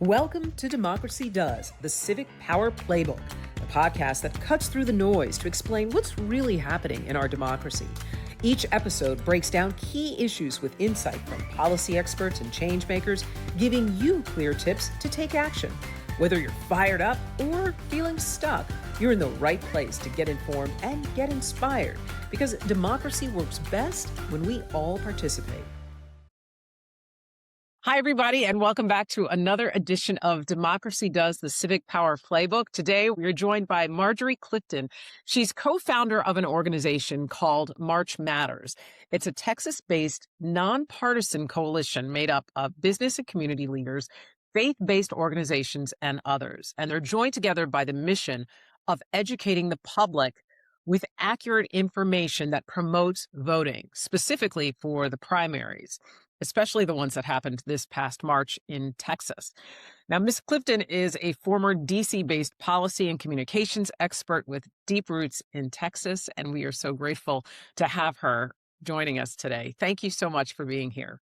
Welcome to Democracy Does, the Civic Power Playbook, a podcast that cuts through the noise to explain what's really happening in our democracy. Each episode breaks down key issues with insight from policy experts and change makers, giving you clear tips to take action. Whether you're fired up or feeling stuck, you're in the right place to get informed and get inspired, because democracy works best when we all participate. Hi, everybody, and welcome back to another edition of Democracy Does, the Civic Power Playbook. Today, we're joined by Marjorie Clifton. She's co-founder of an organization called March Matters. It's a Texas-based, nonpartisan coalition made up of business and community leaders, faith-based organizations, and others. And they're joined together by the mission of educating the public with accurate information that promotes voting, specifically for the primaries, especially the ones that happened this past March in Texas. Now, Ms. Clifton is a former DC-based policy and communications expert with deep roots in Texas, and we are so grateful to have her joining us today. Thank you so much for being here.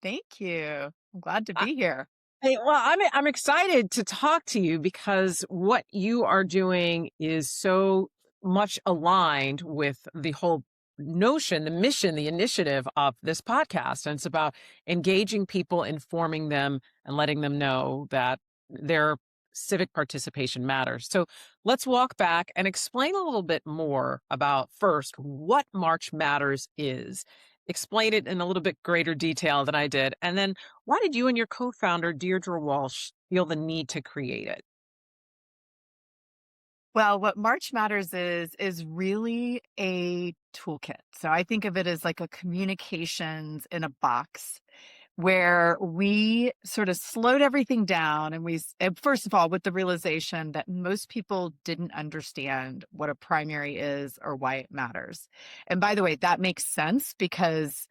Thank you. I'm glad to be here. I'm excited to talk to you because what you are doing is so much aligned with the whole notion, the mission, the initiative of this podcast. And it's about engaging people, informing them, and letting them know that their civic participation matters. So let's walk back and explain a little bit more about, first, what March Matters is. Explain it in a little bit greater detail than I did. And then why did you and your co-founder, Deirdre Walsh, feel the need to create it? Well, what March Matters is really a toolkit. So I think of it as like a communications in a box where we sort of slowed everything down. And first of all, with the realization that most people didn't understand what a primary is or why it matters. And by the way, that makes sense because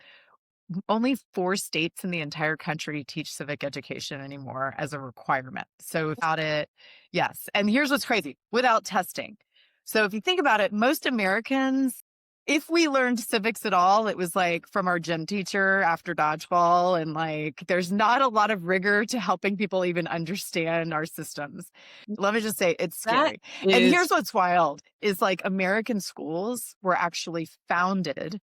only 4 states in the entire country teach civic education anymore as a requirement. So without it, yes. And here's what's crazy, without testing. So if you think about it, most Americans, if we learned civics at all, it was like from our gym teacher after dodgeball. And like, there's not a lot of rigor to helping people even understand our systems. Let me just say, it's scary. And here's what's wild is like American schools were actually founded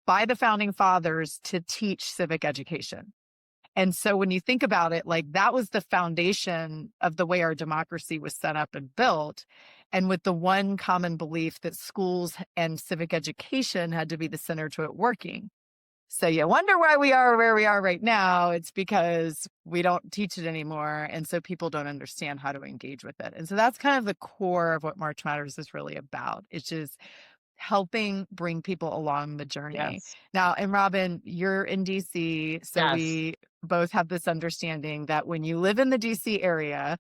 by the founding fathers to teach civic education. And so when you think about it, like that was the foundation of the way our democracy was set up and built. And with the one common belief that schools and civic education had to be the center to it working. So you wonder why we are where we are right now. It's because we don't teach it anymore. And so people don't understand how to engage with it. And so that's kind of the core of what March Matters is really about. It's just helping bring people along the journey. Yes. Now, and Robin, you're in DC, so Yes. we both have this understanding that when you live in the DC area,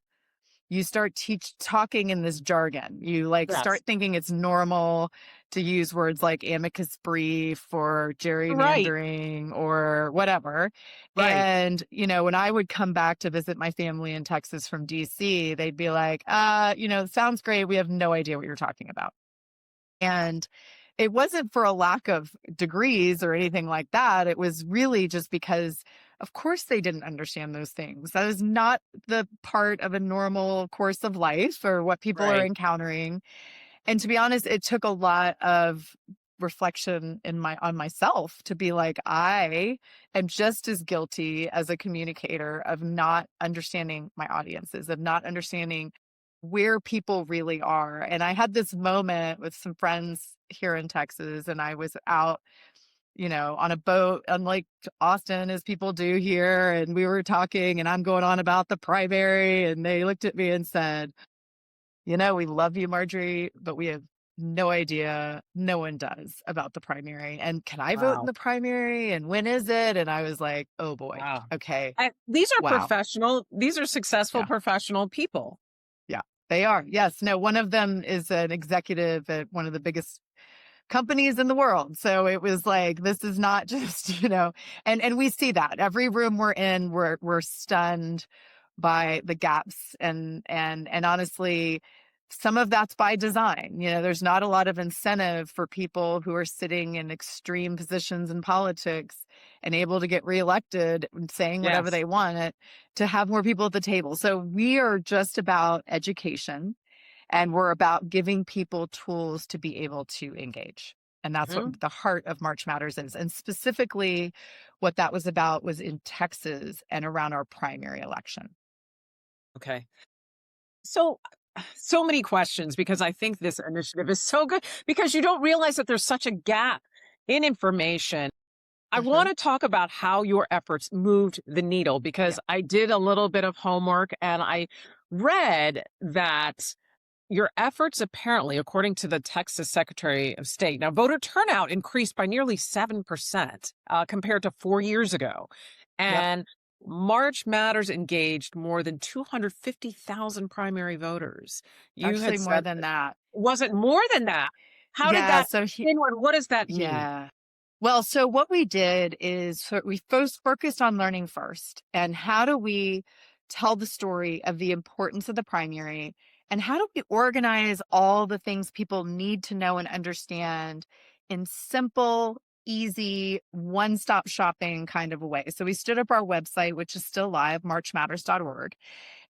you start talking in this jargon. You start thinking it's normal to use words like amicus brief or gerrymandering or whatever. Right. And, when I would come back to visit my family in Texas from DC, they'd be like, sounds great. We have no idea what you're talking about. And it wasn't for a lack of degrees or anything like that. It was really just because, of course, they didn't understand those things. That is not the part of a normal course of life or what people are encountering. And to be honest, it took a lot of reflection on myself to be like, I am just as guilty as a communicator of not understanding my audiences, of not understanding where people really are. And I had this moment with some friends here in Texas, and I was out, on a boat, unlike Austin, as people do here. And we were talking, and I'm going on about the primary. And they looked at me and said, we love you, Marjorie, but we have no idea, no one does, about the primary. And can I vote in the primary? And when is it? And I was like, oh boy. Wow. Okay. These are professional, these are successful professional people. Yeah, they are. Yes. No, one of them is an executive at one of the biggest companies in the world. So it was like, this is not just, and we see that every room we're in, we're stunned by the gaps. And honestly, some of that's by design. There's not a lot of incentive for people who are sitting in extreme positions in politics and able to get reelected and saying whatever Yes. they want to have more people at the table. So we are just about education, and we're about giving people tools to be able to engage. And that's what Mhm. the heart of March Matters is. And specifically, what that was about was in Texas and around our primary election. Okay. So, so many questions because I think this initiative is so good because you don't realize that there's such a gap in information. I Uh-huh. want to talk about how your efforts moved the needle Yeah. because I did a little bit of homework and I read that your efforts apparently, according to the Texas Secretary of State, now voter turnout increased by nearly 7% compared to 4 years ago. Yep. And March Matters engaged more than 250,000 primary voters. You had Actually, more said, than that. was it more than that? How did Yeah. that, So he, inward, what does that mean? yeah. Well, so what we did is we first focused on learning first, and how do we tell the story of the importance of the primary, and how do we organize all the things people need to know and understand in simple, easy, one-stop shopping kind of a way. So we stood up our website, which is still live, marchmatters.org,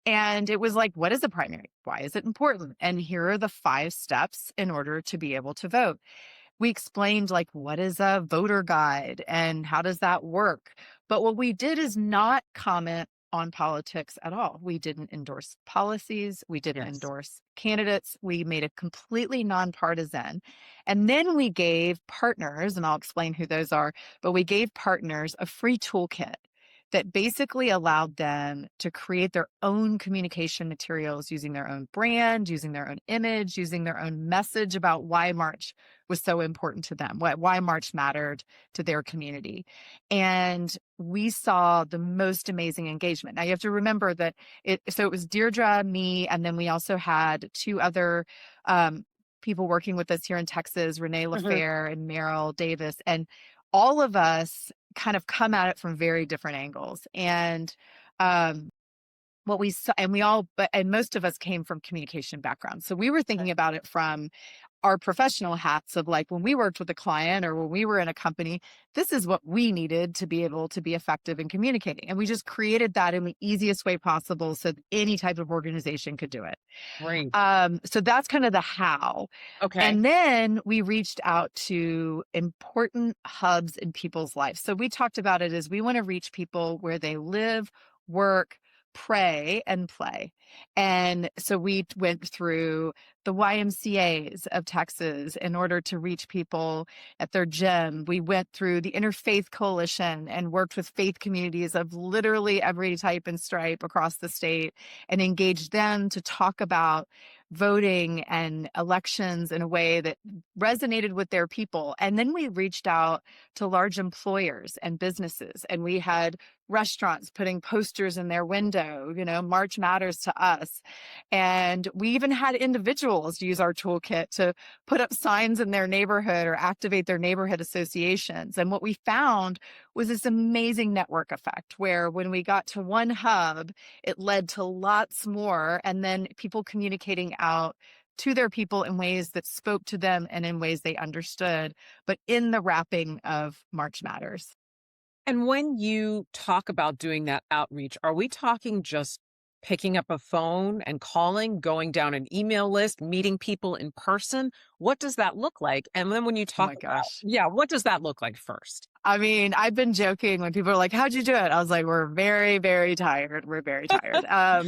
and it was like, what is a primary? Why is it important? And here are the 5 steps in order to be able to vote. We explained like what is a voter guide and how does that work. But what we did is not comment on politics at all. We didn't endorse policies, we didn't Yes. endorse candidates. We made it completely nonpartisan. And then we gave partners, and I'll explain who those are, but we gave partners a free toolkit that basically allowed them to create their own communication materials using their own brand, using their own image, using their own message about why March was so important to them, why March mattered to their community. And we saw the most amazing engagement. Now you have to remember that it was Deirdre, me, and then we also had 2 other people working with us here in Texas, Renee Mhm. LaFair and Meryl Davis. And all of us kind of come at it from very different angles. And um what we saw, and we all, but and most of us came from communication backgrounds. So we were thinking Okay. about it from our professional hats of like when we worked with a client or when we were in a company, this is what we needed to be able to be effective in communicating. And we just created that in the easiest way possible so that any type of organization could do it. Great. So that's kind of the how. Okay. And then we reached out to important hubs in people's lives. So we talked about it as we want to reach people where they live, work, pray, and play. And so we went through the YMCAs of Texas in order to reach people at their gym. We went through the Interfaith Coalition and worked with faith communities of literally every type and stripe across the state and engaged them to talk about voting and elections in a way that resonated with their people. And then we reached out to large employers and businesses, and we had restaurants putting posters in their window, March matters to us. And we even had individuals use our toolkit to put up signs in their neighborhood or activate their neighborhood associations. And what we found was this amazing network effect where when we got to one hub, it led to lots more, and then people communicating out to their people in ways that spoke to them and in ways they understood, but in the wrapping of March Matters. And when you talk about doing that outreach, are we talking just picking up a phone and calling, going down an email list, meeting people in person? What does that look like? And then when you Oh talk my about, gosh. yeah, what does that look like first? I mean, I've been joking when people are like, "How'd you do it?" I was like, "We're very, very tired. We're very tired." Yeah.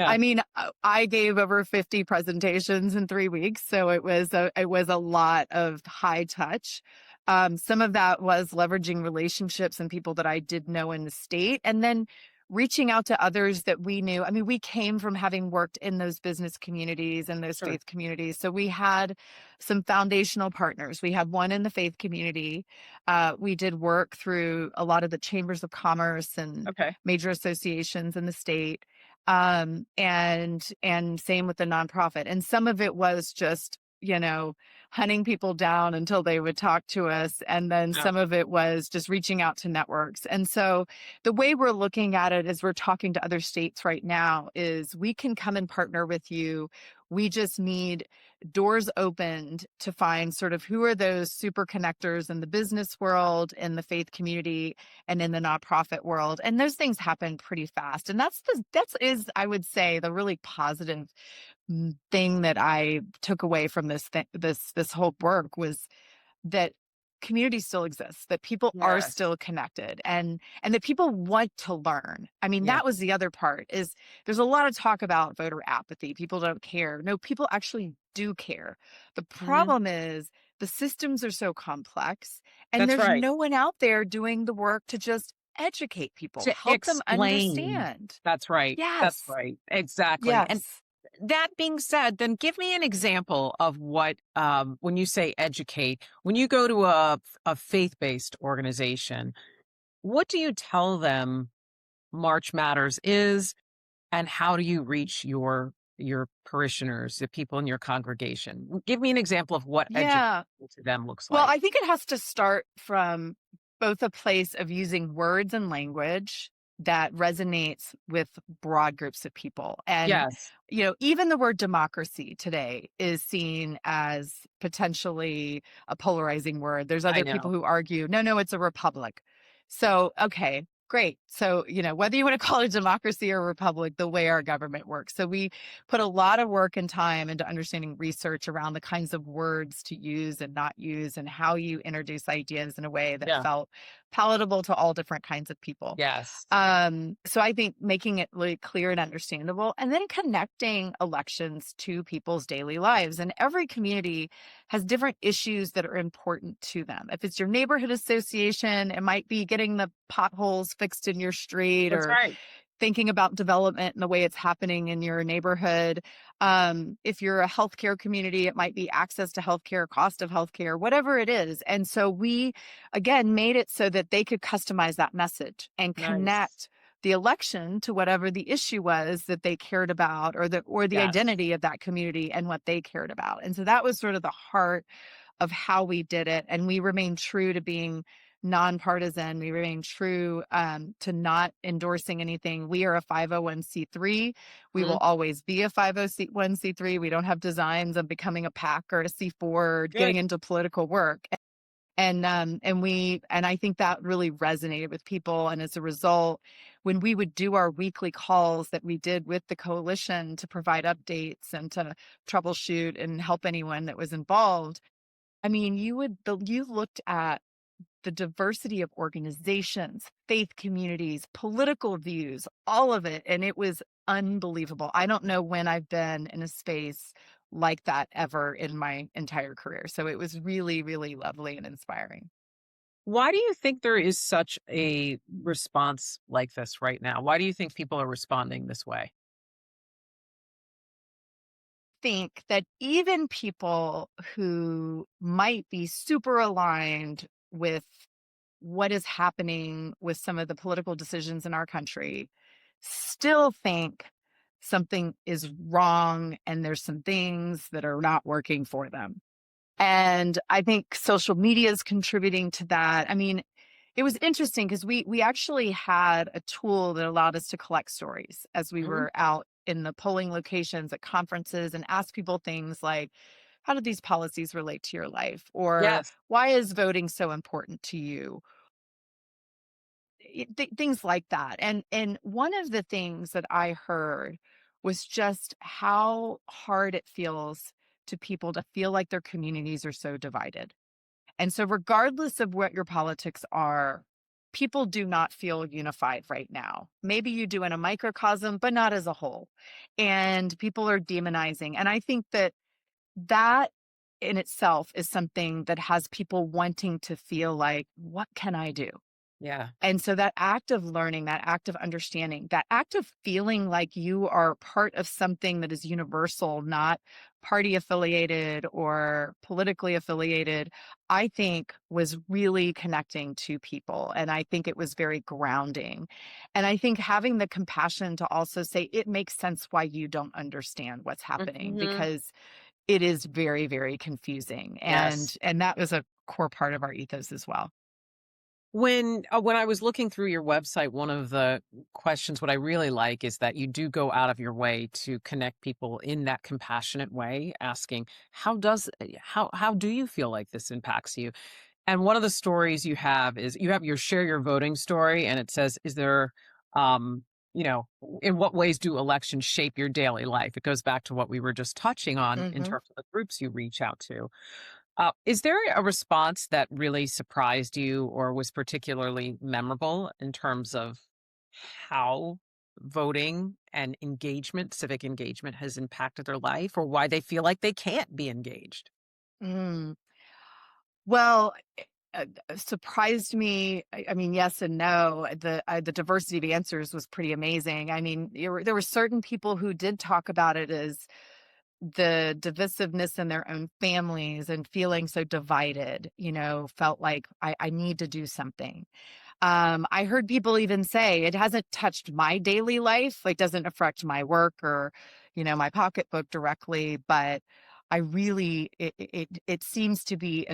I mean, I gave over 50 presentations in 3 weeks, so it was a lot of high touch. Some of that was leveraging relationships and people that I did know in the state, and then reaching out to others that we knew. I mean, we came from having worked in those business communities and those Sure. faith communities, so we had some foundational partners. We had one in the faith community. We did work through a lot of the chambers of commerce and Okay. major associations in the state. And same with the nonprofit. And some of it was just, hunting people down until they would talk to us. And then Yeah. some of it was just reaching out to networks. And so the way we're looking at it as we're talking to other states right now is we can come and partner with you. We just need doors opened to find sort of who are those super connectors in the business world, in the faith community, and in the nonprofit world. And those things happen pretty fast. And that's is, I would say, the really positive thing that I took away from this whole work was that community still exists, that people are Yes. still connected, and that people want to learn. I mean, Yeah. that was the other part, is there's a lot of talk about voter apathy. People don't care. No, people actually do care. The Mhm. problem is the systems are so complex, and That's there's right. no one out there doing the work to just educate people, To help them explain. understand. That's right. That's Yes. right. Exactly. And Yes. that being said, then give me an example of what, when you say educate, when you go to a faith-based organization, what do you tell them March Matters is, and how do you reach your parishioners, the people in your congregation? Give me an example of what educating Yeah. to them looks Well, like. I think it has to start from both a place of using words and language that resonates with broad groups of people. And, Yes, even the word democracy today is seen as potentially a polarizing word. There's I other people know. who argue, no, no, it's a republic. So, okay, great. So, whether you want to call it a democracy or a republic, the way our government works. So, we put a lot of work and time into understanding research around the kinds of words to use and not use, and how you introduce ideas in a way that Yeah. felt palatable to all different kinds of people. Yes. So I think making it really clear and understandable, and then connecting elections to people's daily lives. And every community has different issues that are important to them. If it's your neighborhood association, it might be getting the potholes fixed in your street, That's or right. thinking about development and the way it's happening in your neighborhood. If you're a healthcare community, it might be access to healthcare, cost of healthcare, whatever it is. And so we, again, made it so that they could customize that message and Nice. connect the election to whatever the issue was that they cared about, or the Yes. identity of that community and what they cared about. And so that was sort of the heart of how we did it. And we remain true to being nonpartisan. We remain true to not endorsing anything. We are a 501c3. We will Mhm. always be a 501c3. We don't have designs of becoming a PAC or a C4 or getting Good. into political work. And I think that really resonated with people. And as a result, when we would do our weekly calls that we did with the coalition to provide updates and to troubleshoot and help anyone that was involved, I mean, you looked at the diversity of organizations, faith communities, political views, all of it, and it was unbelievable. I don't know when I've been in a space like that ever in my entire career. So it was really, really lovely and inspiring. Why do you think there is such a response like this right now? Why do you think people are responding this way? Think that even people who might be super aligned with what is happening with some of the political decisions in our country still think something is wrong, and there's some things that are not working for them. And I think social media is contributing to that. I mean, it was interesting because we actually had a tool that allowed us to collect stories as we Mhm. were out in the polling locations at conferences, and ask people things like, how do these policies relate to your life? Or Yes. why is voting so important to you? Things like that. And one of the things that I heard was just how hard it feels to people to feel like their communities are so divided. And so, regardless of what your politics are, people do not feel unified right now. Maybe you do in a microcosm, but not as a whole. And people are demonizing. And I think that that in itself is something that has people wanting to feel like, what can I do? Yeah. And so that act of learning, that act of understanding, that act of feeling like you are part of something that is universal, not party affiliated or politically affiliated, I think was really connecting to people. And I think it was very grounding. And I think having the compassion to also say, it makes sense why you don't understand what's happening, Mhm. because it is very, very confusing. And Yes. and that was a core part of our ethos as well. When I was looking through your website, one of the questions, what I really like is that you do go out of your way to connect people in that compassionate way, asking, how do you feel like this impacts you? And one of the stories you have is you have your share your voting story, and it says, is there, um, in what ways do elections shape your daily life? It goes back to what we were just touching on in Hmm. terms of the groups you reach out to. Is there a response that really surprised you or was particularly memorable in terms of how voting and engagement, civic engagement, has impacted their life, or why they feel like they can't be engaged? Mm. Well, surprised me. I mean, yes and no. The diversity of answers was pretty amazing. I mean, there were certain people who did talk about it as the divisiveness in their own families and feeling so divided, felt like I need to do something. I heard people even say it hasn't touched my daily life, like doesn't affect my work or, my pocketbook directly, but I really it seems to be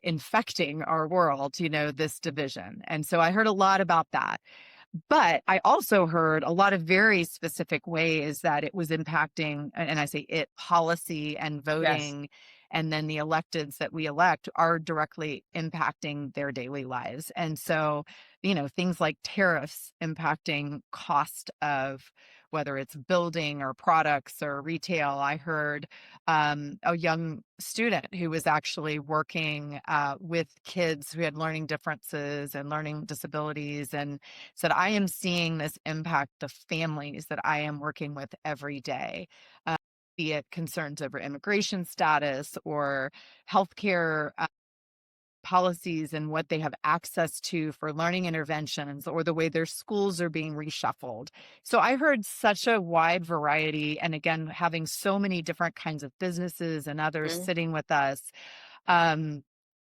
infecting our world, this division. And so I heard a lot about that. But I also heard a lot of very specific ways that it was impacting, and I say it, policy and Yes. voting, and then the electeds that we elect are directly impacting their daily lives. And so, things like tariffs impacting cost of whether it's building or products or retail. I heard a young student who was actually working with kids who had learning differences and learning disabilities, and said, I am seeing this impact the families that I am working with every day, uh, be it concerns over immigration status or healthcare policies and what they have access to for learning interventions or the way their schools are being reshuffled. So I heard such a wide variety. And again, having so many different kinds of businesses and others Mhm. sitting with us. Um,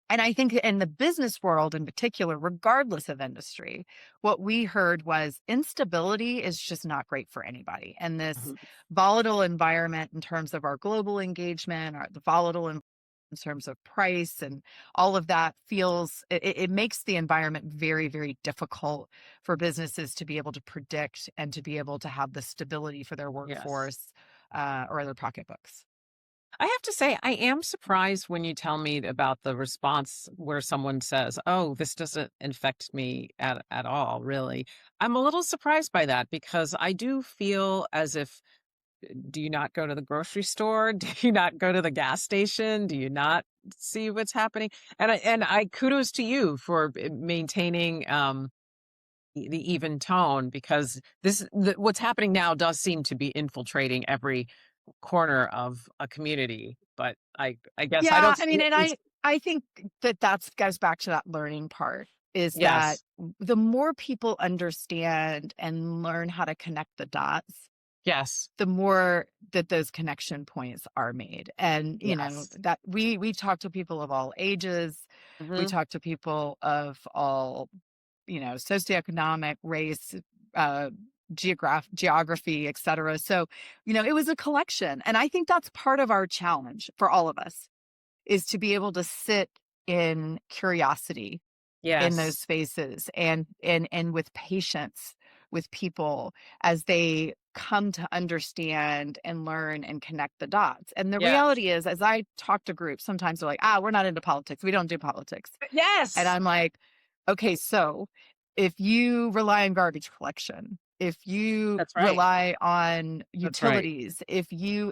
and I think in the business world in particular, regardless of industry, what we heard was instability is just not great for anybody. And this Mhm. volatile environment in terms of our global engagement, or the volatile in terms of price and all of that it makes the environment very, very difficult for businesses to be able to predict and to be able to have the stability for their Yes. workforce or their pocketbooks. I have to say, I am surprised when you tell me about the response where someone says, "Oh, this doesn't infect me at all, really." I'm a little surprised by that because I do feel as if, do you not go to the grocery store? Do you not go to the gas station? Do you not see what's happening? And I kudos to you for maintaining the even tone, because what's happening now does seem to be infiltrating every corner of a community. But I guess I Yeah, don't I see mean, it and as. I think that goes back to that learning part, is that Yes. the more people understand and learn how to connect the dots, Yes. the more that those connection points are made. And, Yes. that we talk to people of all ages, we Mhm. talk to people of all, socioeconomic, race, uh, geography, et cetera. So, it was a collection. And I think that's part of our challenge for all of us, is to be able to sit in curiosity in those Yes. spaces and with patience with people as they come to understand and learn and connect the dots. And the Yes. reality is, as I talk to groups, sometimes they're like, we're not into politics. We don't do politics. And Yes. I'm like, okay, so if you rely on garbage collection, if you That's right. rely on That's right. utilities, if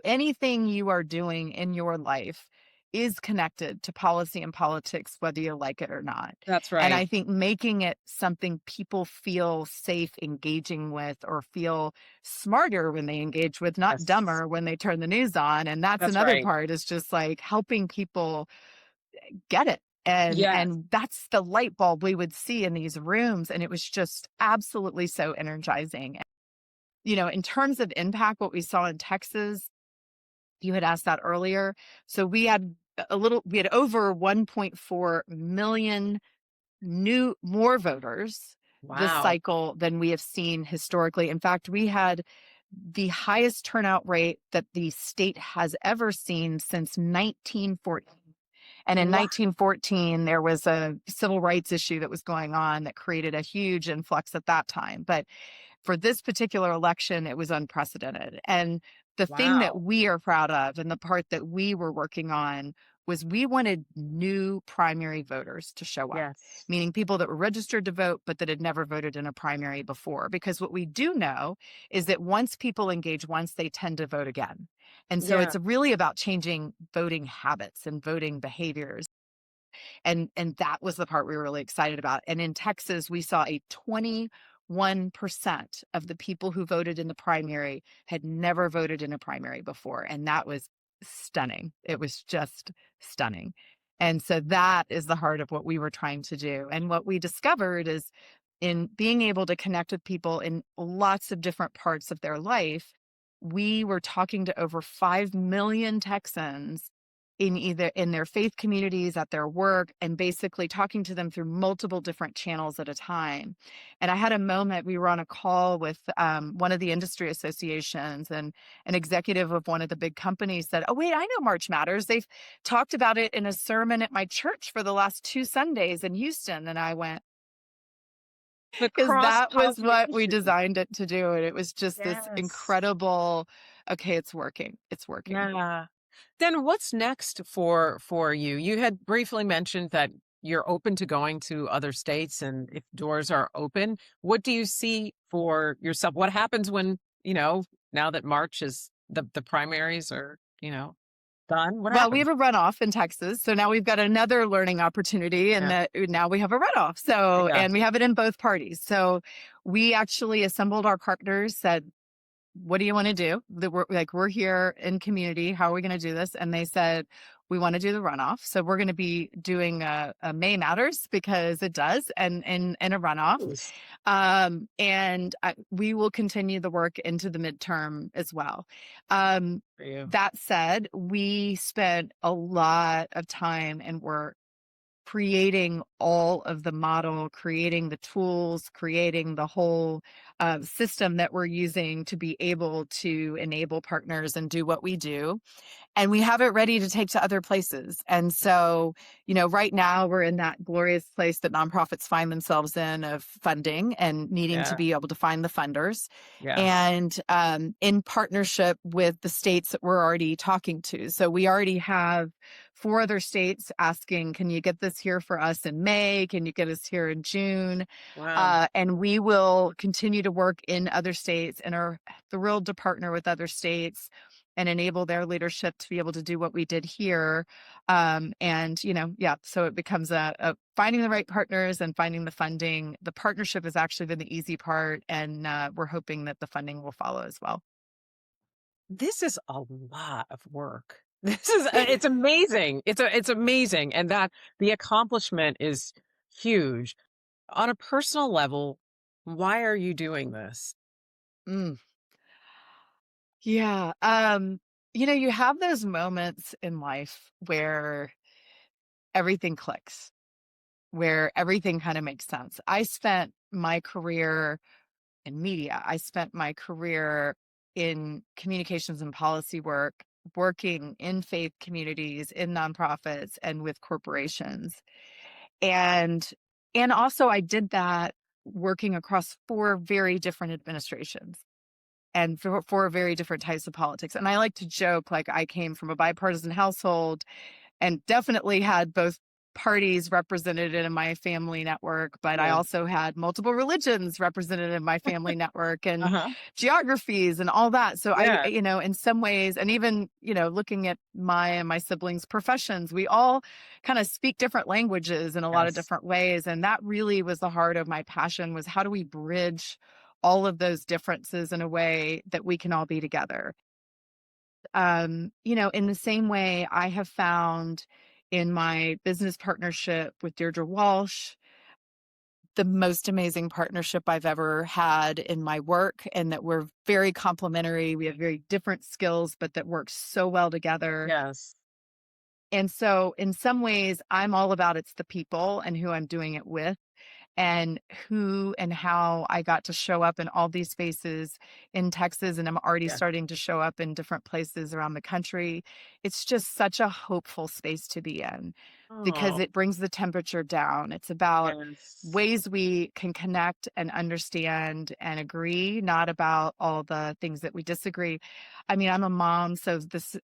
anything you are doing in your life is connected to policy and politics, whether you like it or not. That's And right. I think making it something people feel safe engaging with, or feel smarter when they engage with, not Yes. dumber when they turn the news on. And that's That's another right. part, is just like helping people get it. And Yes. and that's the light bulb we would see in these rooms. And it was just absolutely so energizing. In terms of impact, what we saw in Texas, you had asked that earlier. So we had over 1.4 million more voters this Wow. cycle than we have seen historically. In fact, we had the highest turnout rate that the state has ever seen since 1914. And in Wow. 1914, there was a civil rights issue that was going on that created a huge influx at that time. But for this particular election, it was unprecedented. And the thing that Wow. we are proud of and the part that we were working on was we wanted new primary voters to show up, Yes. meaning people that were registered to vote, but that had never voted in a primary before. Because what we do know is that once people engage once, they tend to vote again. And so Yeah. it's really about changing voting habits and voting behaviors. And that was the part we were really excited about. And in Texas, we saw a 21% of the people who voted in the primary had never voted in a primary before. And that was stunning. It was just stunning. And so that is the heart of what we were trying to do. And what we discovered is in being able to connect with people in lots of different parts of their life, we were talking to over 5 million Texans in either in their faith communities, at their work, and basically talking to them through multiple different channels at a time. And I had a moment, we were on a call with one of the industry associations, and an executive of one of the big companies said, "Oh, wait, I know March Matters. They've talked about it in a sermon at my church for the last 2 Sundays in Houston." And I went, The because cross that was what we pollination. designed it to do. And it was just this Yes. incredible, okay, it's working. It's working. Yeah. Then what's next for you? You had briefly mentioned that you're open to going to other states and if doors are open, what do you see for yourself? What happens when, now that March is the primaries are, done? What Well, we happens? have a runoff in Texas. So now we've got another learning opportunity, and Yeah. that now we have a runoff. So, Yeah. and we have it in both parties. So we actually assembled our partners, said, "What do you want to do? We're here in community. How are we going to do this?" And they said, "We want to do the runoff. So we're going to be doing a May Matters because it does, and a runoff. Nice And we will continue the work into the midterm as well." Um, for you. that said, we spent a lot of time and work creating all of the model, creating the tools, creating the whole system that we're using to be able to enable partners and do what we do, and we have it ready to take to other places. And so, right now we're in that glorious place that nonprofits find themselves in, of funding and needing to Yeah. be able to find the funders, Yes. and in partnership with the states that we're already talking to. So we already have 4 other states asking, "Can you get this here for us in May? Can you get us here in June?" Wow. And we will continue to work in other states and are thrilled to partner with other states and enable their leadership to be able to do what we did here. And, yeah, so it becomes a finding the right partners and finding the funding. The partnership has actually been the easy part, and we're hoping that the funding will follow as well. This is a lot of work. It's amazing. It's amazing. And that the accomplishment is huge. On a personal level, why are you doing this? Mm, yeah. You have those moments in life where everything clicks, where everything kind of makes sense. I spent my career in media. I spent my career in communications and policy work, working in faith communities, in nonprofits, and with corporations. And also I did that working across 4 very different administrations and for 4 very different types of politics. And I like to joke, like, I came from a bipartisan household and definitely had both parties represented in my family network, but I Yeah. also had multiple religions represented in my family network, and Uh-huh. geographies and all that. So Yeah. in some ways, and even, looking at my and my siblings' professions, we all kind of speak different languages in a lot of Yes. different ways. And that really was the heart of my passion, was how do we bridge all of those differences in a way that we can all be together. In the same way, I have found in my business partnership with Deirdre Walsh, the most amazing partnership I've ever had in my work, and that we're very complementary. We have very different skills, but that work so well together. Yes. And so, in some ways, I'm all about it's the people and who I'm doing it with. and who and how I got to show up in all these spaces in Texas, and I'm already Yeah. starting to show up in different places around the country. It's just such a hopeful space to be in because Oh, it brings the temperature down. It's about yes. ways we can connect and understand and agree, not about all the things that we disagree. I mean, I'm a mom, so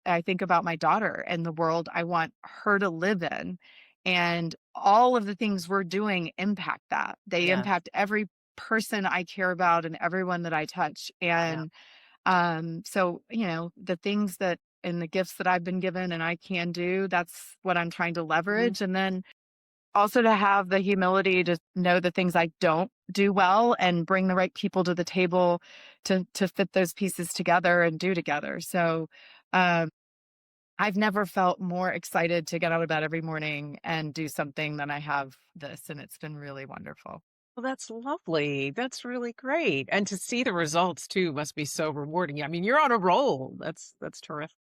I think about my daughter and the world I want her to live in. And all of the things we're doing impact that. They Yes. impact every person I care about and everyone that I touch. Yeah. And so, the things that and the gifts that I've been given and I can do, that's what I'm trying to Mhm. leverage. And then also to have the humility to know the things I don't do well and bring the right people to the table to fit those pieces together and do together. So um, I've never felt more excited to get out of bed every morning and do something than I have this, and it's been really wonderful. Well, that's lovely. That's really great. And to see the results too must be so rewarding. I mean, you're on a roll. That's terrific.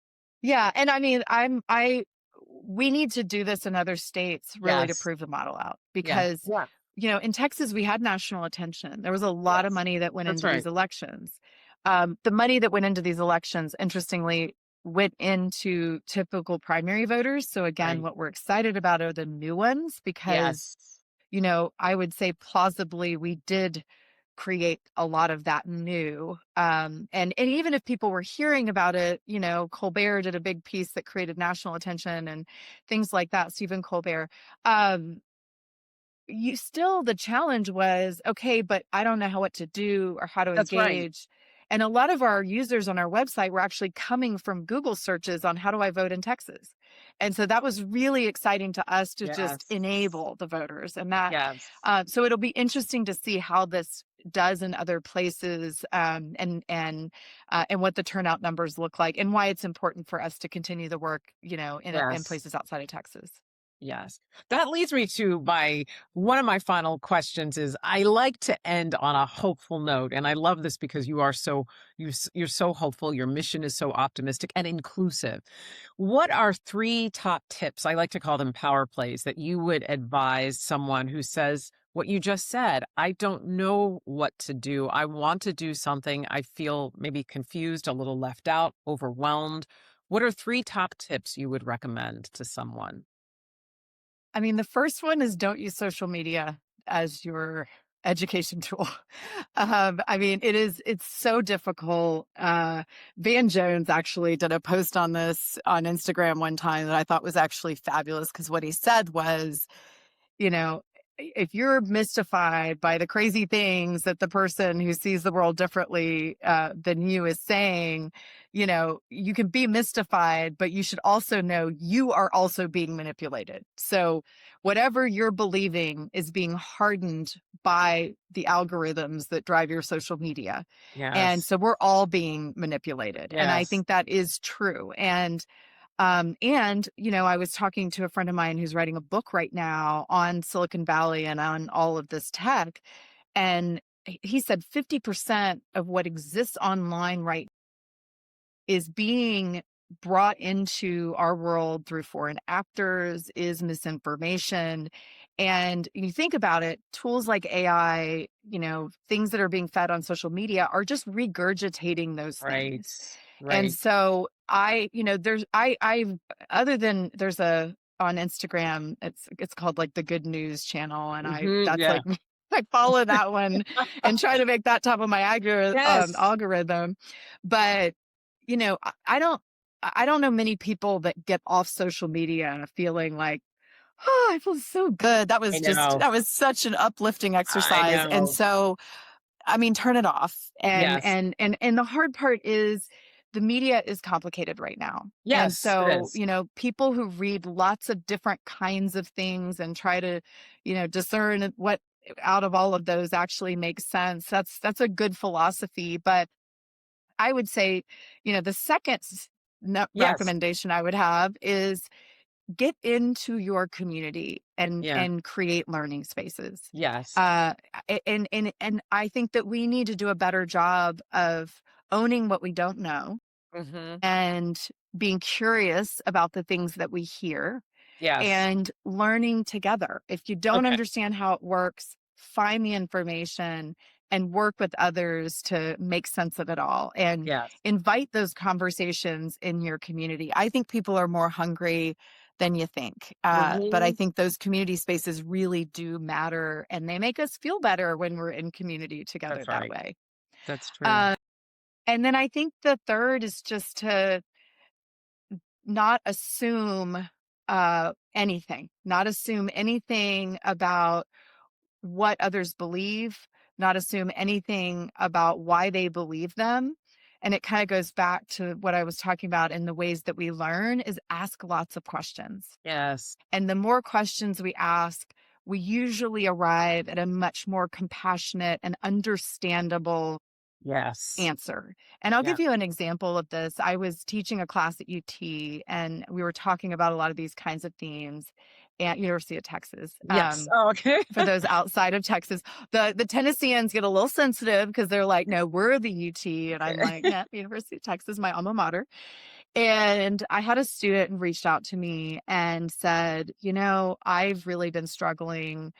Yeah, and I mean, we need to do this in other states really to Yes. prove the model out Yeah. because, Yeah. in Texas, we had national attention. There was a lot of Yes. money that went That's into these right. elections. The money that went into these elections, interestingly, went into typical primary voters. So again, Right. what we're excited about are the new ones because, Yes. I would say plausibly we did create a lot of that new. And even if people were hearing about it, Colbert did a big piece that created national attention and things like that. Stephen Colbert. Um, you still the challenge was okay, but I don't know what to do or how to That's right. engage. And a lot of our users on our website were actually coming from Google searches on how do I vote in Texas. And so that was really exciting to us to just Yes. enable the voters and that. Yes. So it'll be interesting to see how this does in other places, and what the turnout numbers look like and why it's important for us to continue the work, in Yes. places outside of Texas. Yes. That leads me to my one of my final questions is I like to end on a hopeful note and I love this because you're so hopeful, your mission is so optimistic and inclusive. What are three top tips? I like to call them power plays that you would advise someone who says what you just said, I don't know what to do. I want to do something. I feel maybe confused, a little left out, overwhelmed. What are three top tips you would recommend to someone? I mean, the first one is don't use social media as your education tool. I mean, it's so difficult. Van Jones actually did a post on this on Instagram one time that I thought was actually fabulous because what he said was, you know, if you're mystified by the crazy things that the person who sees the world differently than you is saying, you can be mystified, but you should also know you are also being manipulated. So, whatever you're believing is being hardened by the algorithms that drive your social media. And Yes. so, we're all being manipulated. And I Yes. think that is true. I was talking to a friend of mine who's writing a book right now on Silicon Valley and on all of this tech. And he said 50% of what exists online right is being brought into our world through foreign actors, is misinformation. And you think about it, tools like AI, things that are being fed on social media are just regurgitating those Right. things. And Right. so other than there's a on Instagram, it's called like the Good News channel. And that's Yeah. like, I follow that one and try to make that top of my Yes. algorithm. But I don't know many people that get off social media feeling like, oh, I feel so good. I know. That was such an uplifting I exercise. And know. so, I mean, turn it off. And Yes. and the hard part is the media is complicated right now. And Yes, it so, is. people who read lots of different kinds of things and try to, discern what out of all of those actually makes sense. That's a good philosophy. But I would say, the second Yes. recommendation I would have is get into your community and Yeah. create learning spaces. Yes. Uh, and I think that we need to do a better job of owning what we don't know Mhm. and being curious about the things that we hear Yes. and learning together. If you don't Okay. understand how it works, find the information and work with others to make sense of it all and Yes. invite those conversations in your community. I think people are more hungry than you think. But I Mhm. think those community spaces really do matter, and they make us feel better when we're in community together That's that right. way. That's true. Uh, and then I think the third is just to not assume not assume anything about what others believe, not assume anything about why they believe them. And it kind of goes back to what I was talking about in the ways that we learn is ask lots of questions. Yes. And the more questions we ask, we usually arrive at a much more compassionate and understandable Yes. answer. And I'll Yeah. give you an example of this. I was teaching a class at UT and we were talking about a lot of these kinds of themes at University of Texas. Yes. Oh, okay. For those outside of Texas, the Tennesseans get a little sensitive because they're like, no, we're the UT. And I'm like, no, University of Texas, my alma mater. And I had a student reached out to me and said, I've really been struggling.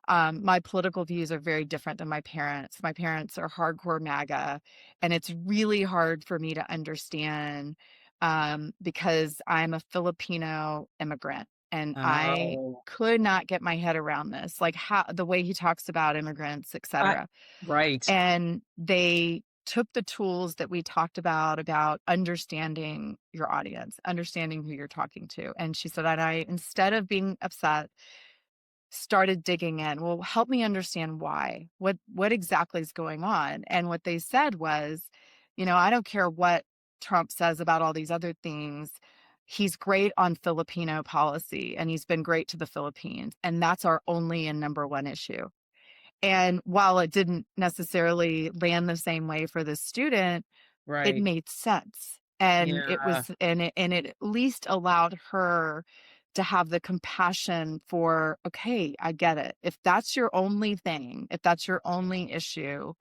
My political views are very different than my parents. My parents are hardcore MAGA, and it's really hard for me to understand because I'm a Filipino immigrant, and I Oh, could not get my head around this, like how the way he talks about immigrants, et I cetera. right. And they took the tools that we talked about understanding your audience, understanding who you're talking to. And she said, and I, instead of being upset, started digging in. Well, help me understand why. What exactly is going on? And what they said was, I don't care what Trump says about all these other things. He's great on Filipino policy and he's been great to the Philippines. And that's our only and number one issue. And while it didn't necessarily land the same way for the student, it Right. made sense. And it Yeah. was and it at least allowed her to have the compassion for, okay, I get it. If that's your only thing, if that's your only issue,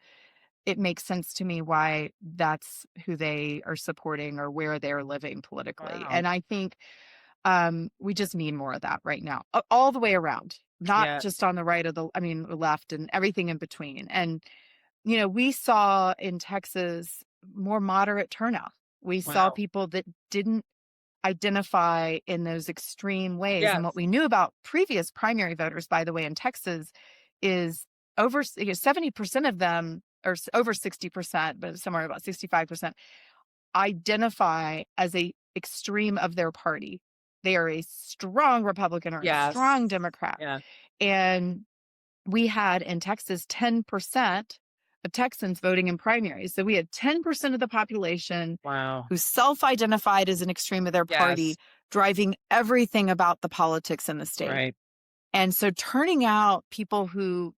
it makes sense to me why that's who they are supporting or where they're living politically. Wow. And I think we just need more of that right now, all the way around, not Yeah. just on the right of the left and everything in between. And we saw in Texas more moderate turnout. We saw Wow. people that didn't identify in those extreme ways. And Yes. what we knew about previous primary voters, by the way, in Texas, is over 70% of them, or over 60%, but somewhere about 65%, identify as a extreme of their party. They are a strong Republican or a Yes. strong Democrat. Yeah. And we had in Texas 10% of Texans voting in primaries. So we had 10% of the population Wow. who self-identified as an extreme of their Yes. party driving everything about the politics in the state. Right. And so turning out people who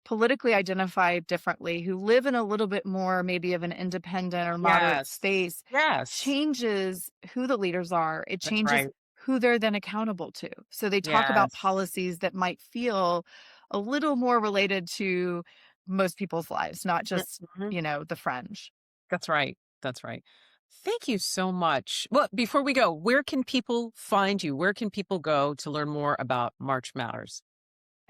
politically identify differently, who live in a little bit more maybe of an independent or moderate Yes. space, Yes. changes who the leaders are. It That's changes right. who they're then accountable to. So they talk about Yes. policies that might feel a little more related to most people's lives, not just, Mhm. the fringe. That's right. That's right. Thank you so much. Well, before we go, where can people find you? Where can people go to learn more about March Matters?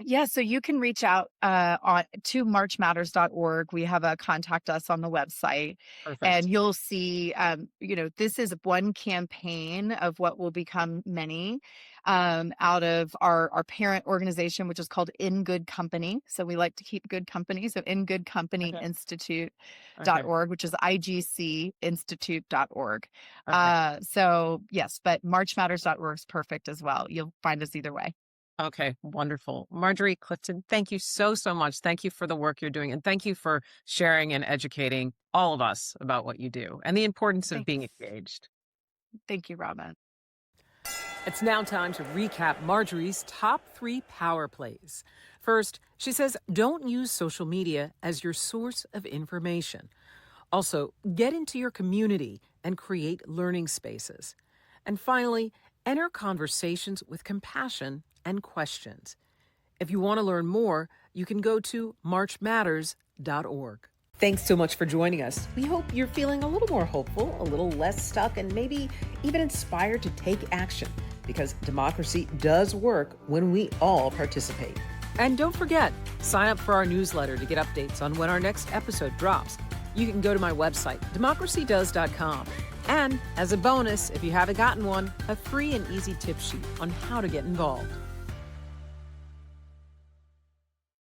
Yeah, so you can reach out to marchmatters.org. We have a contact us on the website, and Perfect. you'll see, this is one campaign of what will become many out of our parent organization, which is called In Good Company. So we like to keep good company. So In Good Company Okay. Okay. Institute.org, which is igcinstitute.org. Okay. So yes, but marchmatters.org is perfect as well. You'll find us either way. Okay. Wonderful. Marjorie Clifton, thank you so, so much. Thank you for the work you're doing. And thank you for sharing and educating all of us about what you do and the importance of being Thanks. engaged. Thank you, Robin. It's now time to recap Marjorie's top 3 power plays. First, she says don't use social media as your source of information. Also, get into your community and create learning spaces. And finally, enter conversations with compassion and questions. If you want to learn more, you can go to marchmatters.org. Thanks so much for joining us. We hope you're feeling a little more hopeful, a little less stuck, and maybe even inspired to take action, because democracy does work when we all participate. And don't forget, sign up for our newsletter to get updates on when our next episode drops. You can go to my website, democracydoes.com. And as a bonus, if you haven't gotten one, a free and easy tip sheet on how to get involved.